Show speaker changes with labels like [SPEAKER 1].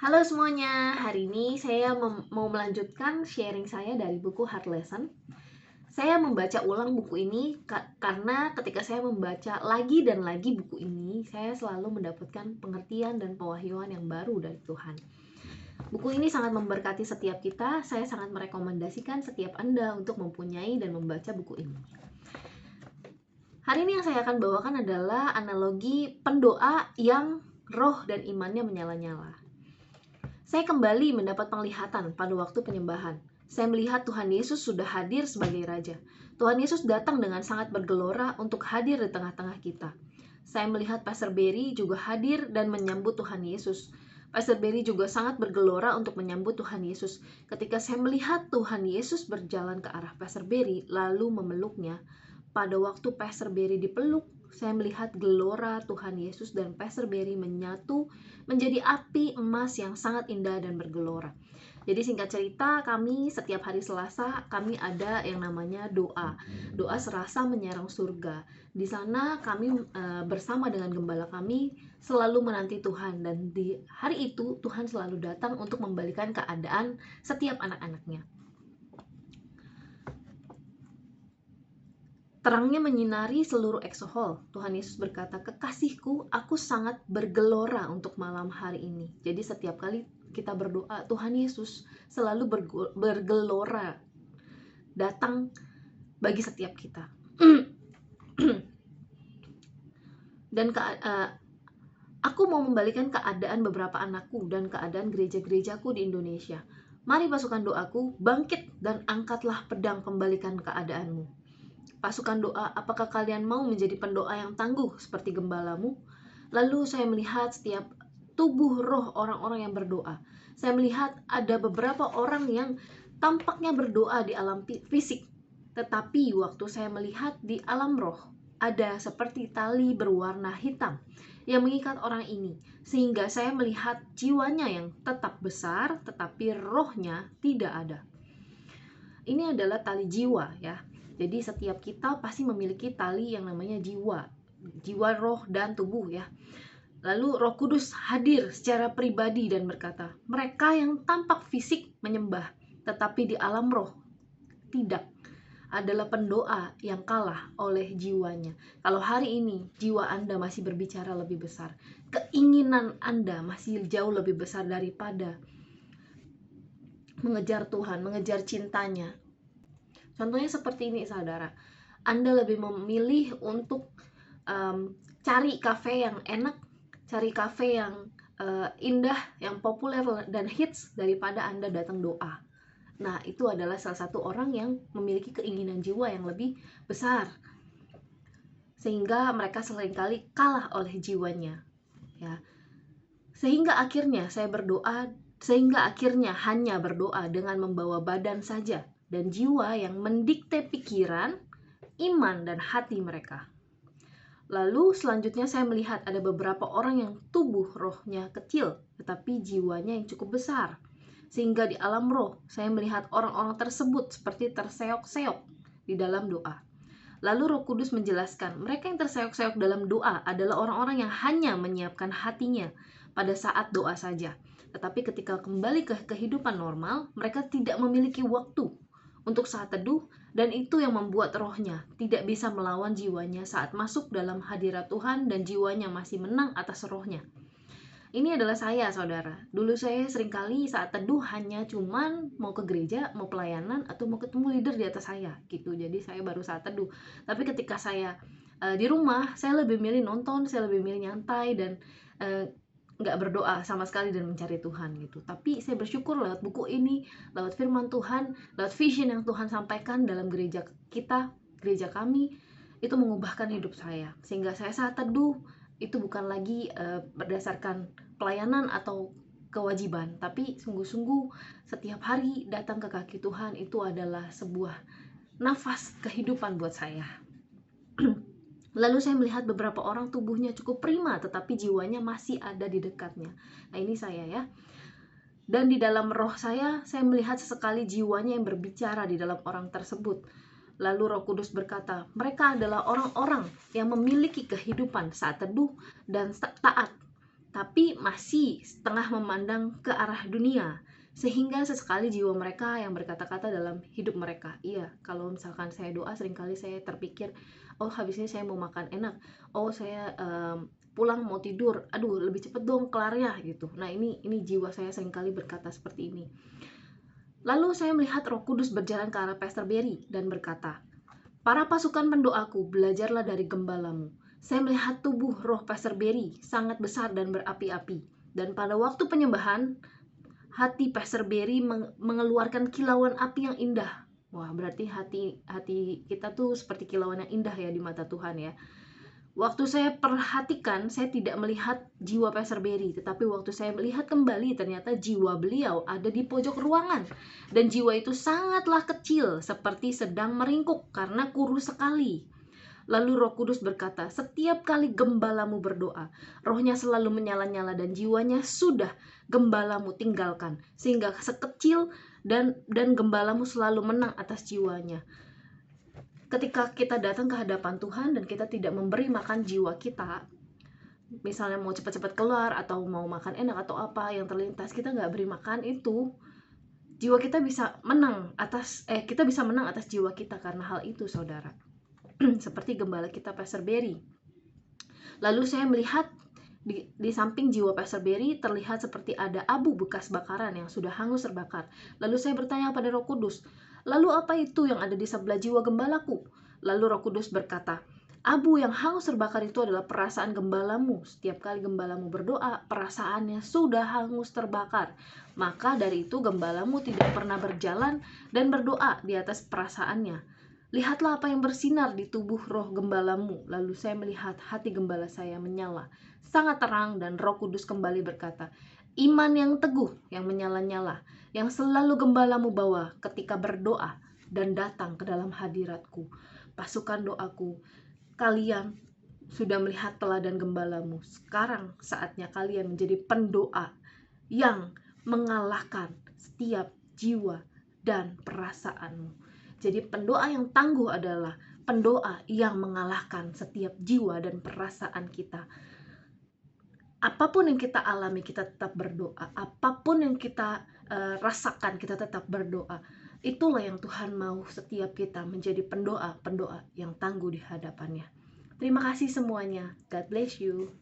[SPEAKER 1] Halo semuanya, hari ini saya mau melanjutkan sharing saya dari buku Hard Lesson. Saya membaca ulang buku ini karena ketika saya membaca lagi dan lagi buku ini, saya selalu mendapatkan pengertian dan pewahyuan yang baru dari Tuhan. Buku ini sangat memberkati setiap kita, saya sangat merekomendasikan setiap Anda untuk mempunyai dan membaca buku ini. Hari ini yang saya akan bawakan adalah analogi pendoa yang roh dan imannya menyala-nyala. Saya kembali mendapat penglihatan pada waktu penyembahan. Saya melihat Tuhan Yesus sudah hadir sebagai Raja. Tuhan Yesus datang dengan sangat bergelora untuk hadir di tengah-tengah kita. Saya melihat Pastor Berry juga hadir dan menyambut Tuhan Yesus. Pastor Berry juga sangat bergelora untuk menyambut Tuhan Yesus. Ketika saya melihat Tuhan Yesus berjalan ke arah Pastor Berry lalu memeluknya, pada waktu Pastor Berry dipeluk, saya melihat gelora Tuhan Yesus dan Pastor Berry menyatu menjadi api emas yang sangat indah dan bergelora. Jadi singkat cerita, kami setiap hari Selasa kami ada yang namanya doa serasa menyerang surga. Di sana kami bersama dengan gembala kami selalu menanti Tuhan, dan di hari itu Tuhan selalu datang untuk membalikan keadaan setiap anak-anaknya. Terangnya menyinari seluruh eksohol. Tuhan Yesus berkata, "Kekasihku, aku sangat bergelora untuk malam hari ini." Jadi setiap kali kita berdoa, Tuhan Yesus selalu bergelora datang bagi setiap kita. Dan aku mau membalikan keadaan beberapa anakku dan keadaan gereja-gerejaku di Indonesia. Mari pasukan doaku, bangkit dan angkatlah pedang pembalikan keadaanmu. Pasukan doa, apakah kalian mau menjadi pendoa yang tangguh seperti gembalamu? Lalu saya melihat setiap tubuh roh orang-orang yang berdoa. Saya melihat ada beberapa orang yang tampaknya berdoa di alam fisik. Tetapi waktu saya melihat di alam roh, ada seperti tali berwarna hitam yang mengikat orang ini. Sehingga saya melihat jiwanya yang tetap besar, tetapi rohnya tidak ada. Ini adalah tali jiwa ya. Jadi setiap kita pasti memiliki tali yang namanya jiwa, roh, dan tubuh ya. Lalu Roh Kudus hadir secara pribadi dan berkata, mereka yang tampak fisik menyembah, tetapi di alam roh tidak, adalah pendoa yang kalah oleh jiwanya. Kalau hari ini jiwa Anda masih berbicara lebih besar, keinginan Anda masih jauh lebih besar daripada mengejar Tuhan, mengejar cintanya. Contohnya seperti ini saudara, Anda lebih memilih untuk cari kafe yang enak, cari kafe yang indah, yang populer dan hits daripada Anda datang doa. Nah, itu adalah salah satu orang yang memiliki keinginan jiwa yang lebih besar, sehingga mereka seringkali kalah oleh jiwanya ya. Sehingga akhirnya hanya berdoa dengan membawa badan saja, dan jiwa yang mendikte pikiran, iman, dan hati mereka. Lalu selanjutnya saya melihat ada beberapa orang yang tubuh rohnya kecil, tetapi jiwanya yang cukup besar. Sehingga di alam roh, saya melihat orang-orang tersebut seperti terseok-seok di dalam doa. Lalu Roh Kudus menjelaskan, mereka yang terseok-seok dalam doa adalah orang-orang yang hanya menyiapkan hatinya pada saat doa saja. Tetapi ketika kembali ke kehidupan normal, mereka tidak memiliki waktu untuk saat teduh, dan itu yang membuat rohnya tidak bisa melawan jiwanya saat masuk dalam hadirat Tuhan, dan jiwanya masih menang atas rohnya. Ini adalah saya, saudara. Dulu saya seringkali saat teduh hanya cuman mau ke gereja, mau pelayanan, atau mau ketemu leader di atas saya gitu. Jadi saya baru saat teduh. Tapi ketika saya di rumah, saya lebih milih nonton, saya lebih milih nyantai, dan nggak berdoa sama sekali dan mencari Tuhan gitu. Tapi saya bersyukur lewat buku ini, lewat firman Tuhan, lewat vision yang Tuhan sampaikan dalam gereja kita, gereja kami, itu mengubahkan hidup saya. Sehingga saya saat teduh itu bukan lagi berdasarkan pelayanan atau kewajiban, tapi sungguh-sungguh setiap hari datang ke kaki Tuhan itu adalah sebuah nafas kehidupan buat saya. Lalu saya melihat beberapa orang tubuhnya cukup prima, tetapi jiwanya masih ada di dekatnya. Nah, ini saya ya. Dan di dalam roh saya melihat sesekali jiwanya yang berbicara di dalam orang tersebut. Lalu Roh Kudus berkata, mereka adalah orang-orang yang memiliki kehidupan saat teduh dan taat. tapi masih setengah memandang ke arah dunia, sehingga sesekali jiwa mereka yang berkata-kata dalam hidup mereka. Iya, kalau misalkan saya doa, seringkali saya terpikir, oh habis ini saya mau makan enak, oh saya pulang mau tidur, aduh lebih cepet dong kelarnya gitu. Nah ini jiwa saya seringkali berkata seperti ini. Lalu saya melihat Roh Kudus berjalan ke arah Pastor Berry dan berkata, para pasukan pendoaku, belajarlah dari gembalamu. Saya melihat tubuh roh Pastor Berry sangat besar dan berapi-api. Dan pada waktu penyembahan, hati Pastor Berry mengeluarkan kilauan api yang indah. Wah, berarti hati kita tuh seperti kilauan yang indah ya di mata Tuhan ya. Waktu saya perhatikan, saya tidak melihat jiwa Pastor Berry, tetapi waktu saya melihat kembali, ternyata jiwa beliau ada di pojok ruangan. Dan jiwa itu sangatlah kecil, seperti sedang meringkuk karena kurus sekali. Lalu Roh Kudus berkata, setiap kali gembalamu berdoa, rohnya selalu menyala-nyala dan jiwanya sudah gembalamu tinggalkan. Sehingga sekecil dan gembalamu selalu menang atas jiwanya. Ketika kita datang ke hadapan Tuhan dan kita tidak memberi makan jiwa kita, misalnya mau cepat-cepat keluar atau mau makan enak atau apa yang terlintas, kita nggak beri makan itu, jiwa kita bisa menang atas jiwa kita karena hal itu, saudara. Seperti gembala kita Pastor Berry. Lalu saya melihat di samping jiwa Pastor Berry terlihat seperti ada abu bekas bakaran yang sudah hangus terbakar. Lalu saya bertanya pada Roh Kudus, lalu apa itu yang ada di sebelah jiwa gembalaku? Lalu Roh Kudus berkata, abu yang hangus terbakar itu adalah perasaan gembalamu. Setiap kali gembalamu berdoa, perasaannya sudah hangus terbakar. Maka dari itu gembalamu tidak pernah berjalan dan berdoa di atas perasaannya. Lihatlah apa yang bersinar di tubuh roh gembalamu. Lalu saya melihat hati gembala saya menyala sangat terang, dan Roh Kudus kembali berkata, iman yang teguh, yang menyala-nyala, yang selalu gembalamu bawa ketika berdoa dan datang ke dalam hadiratku. Pasukan doaku, kalian sudah melihat teladan gembalamu. Sekarang saatnya kalian menjadi pendoa yang mengalahkan setiap jiwa dan perasaanmu. Jadi pendoa yang tangguh adalah pendoa yang mengalahkan setiap jiwa dan perasaan kita. Apapun yang kita alami, kita tetap berdoa. Apapun yang kita rasakan, kita tetap berdoa. Itulah yang Tuhan mau setiap kita menjadi pendoa yang tangguh di hadapannya. Terima kasih semuanya. God bless you.